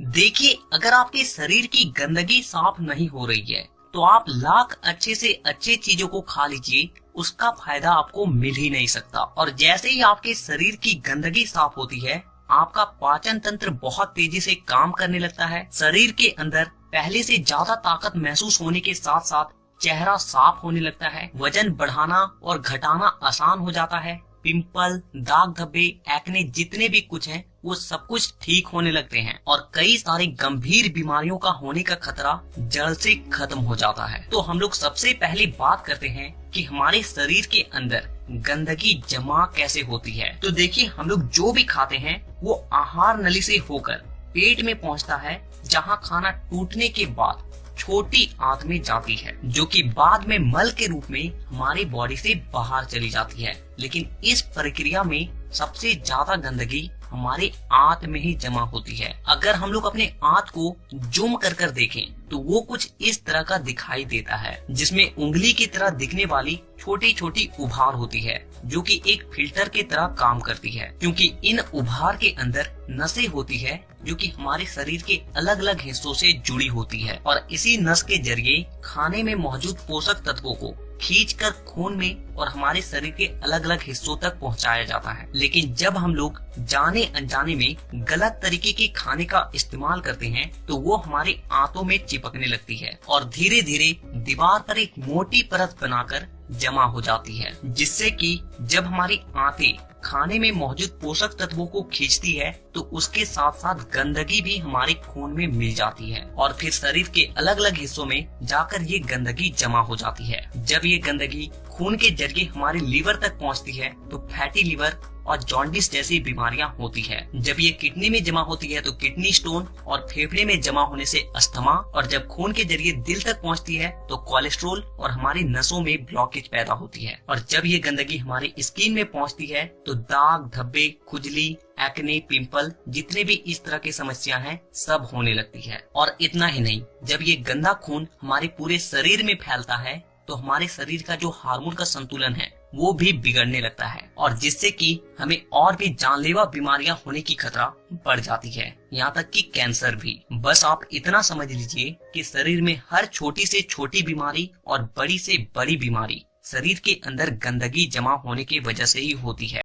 देखिए, अगर आपके शरीर की गंदगी साफ नहीं हो रही है तो आप लाख अच्छे से अच्छे चीजों को खा लीजिए, उसका फायदा आपको मिल ही नहीं सकता। और जैसे ही आपके शरीर की गंदगी साफ होती है, आपका पाचन तंत्र बहुत तेजी से काम करने लगता है। शरीर के अंदर पहले से ज्यादा ताकत महसूस होने के साथ साथ चेहरा साफ होने लगता है। वजन बढ़ाना और घटाना आसान हो जाता है। पिंपल, दाग धब्बे, एक्ने जितने भी कुछ हैं वो सब कुछ ठीक होने लगते हैं और कई सारी गंभीर बीमारियों का होने का खतरा जड़ से खत्म हो जाता है। तो हम लोग सबसे पहले बात करते हैं कि हमारे शरीर के अंदर गंदगी जमा कैसे होती है। तो देखिए, हम लोग जो भी खाते हैं वो आहार नली से होकर पेट में पहुंचता है, जहां खाना टूटने के बाद छोटी आंत में जाती है, जो कि बाद में मल के रूप में हमारी बॉडी से बाहर चली जाती है। लेकिन इस प्रक्रिया में सबसे ज्यादा गंदगी हमारे आंत में ही जमा होती है। अगर हम लोग अपने आंत को जूम कर कर देखें तो वो कुछ इस तरह का दिखाई देता है, जिसमें उंगली की तरह दिखने वाली छोटी छोटी उभार होती है, जो कि एक फिल्टर की तरह काम करती है, क्योंकि इन उभार के अंदर नसें होती है जो कि हमारे शरीर के अलग अलग हिस्सों से जुड़ी होती है और इसी नस के जरिए खाने में मौजूद पोषक तत्वों को खींचकर खून में और हमारे शरीर के अलग अलग हिस्सों तक पहुंचाया जाता है। लेकिन जब हम लोग जाने अनजाने में गलत तरीके के खाने का इस्तेमाल करते हैं तो वो हमारे आंतों में चिपकने लगती है और धीरे धीरे दीवार पर एक मोटी परत बनाकर जमा हो जाती है, जिससे कि जब हमारी आंतें खाने में मौजूद पोषक तत्वों को खींचती है तो उसके साथ साथ गंदगी भी हमारे खून में मिल जाती है और फिर शरीर के अलग अलग हिस्सों में जाकर ये गंदगी जमा हो जाती है। जब ये गंदगी खून के जरिए हमारे लीवर तक पहुंचती है तो फैटी लीवर और जॉन्डिस जैसी बीमारियां होती है। जब ये किडनी में जमा होती है तो किडनी स्टोन और फेफड़े में जमा होने से अस्थमा, और जब खून के जरिए दिल तक पहुंचती है तो कोलेस्ट्रोल और हमारी नसों में ब्लॉकेज पैदा होती है। और जब ये गंदगी हमारी स्किन में पहुंचती है तो दाग धब्बे, खुजली, एक्ने, पिंपल जितने भी इस तरह की समस्या हैं सब होने लगती है। और इतना ही नहीं, जब ये गंदा खून हमारे पूरे शरीर में फैलता है तो हमारे शरीर का जो हार्मोन का संतुलन है वो भी बिगड़ने लगता है और जिससे कि हमें और भी जानलेवा बीमारियां होने की खतरा बढ़ जाती है, यहाँ तक कि कैंसर भी। बस आप इतना समझ लीजिए कि शरीर में हर छोटी से छोटी बीमारी और बड़ी से बड़ी बीमारी शरीर के अंदर गंदगी जमा होने की वजह से ही होती है।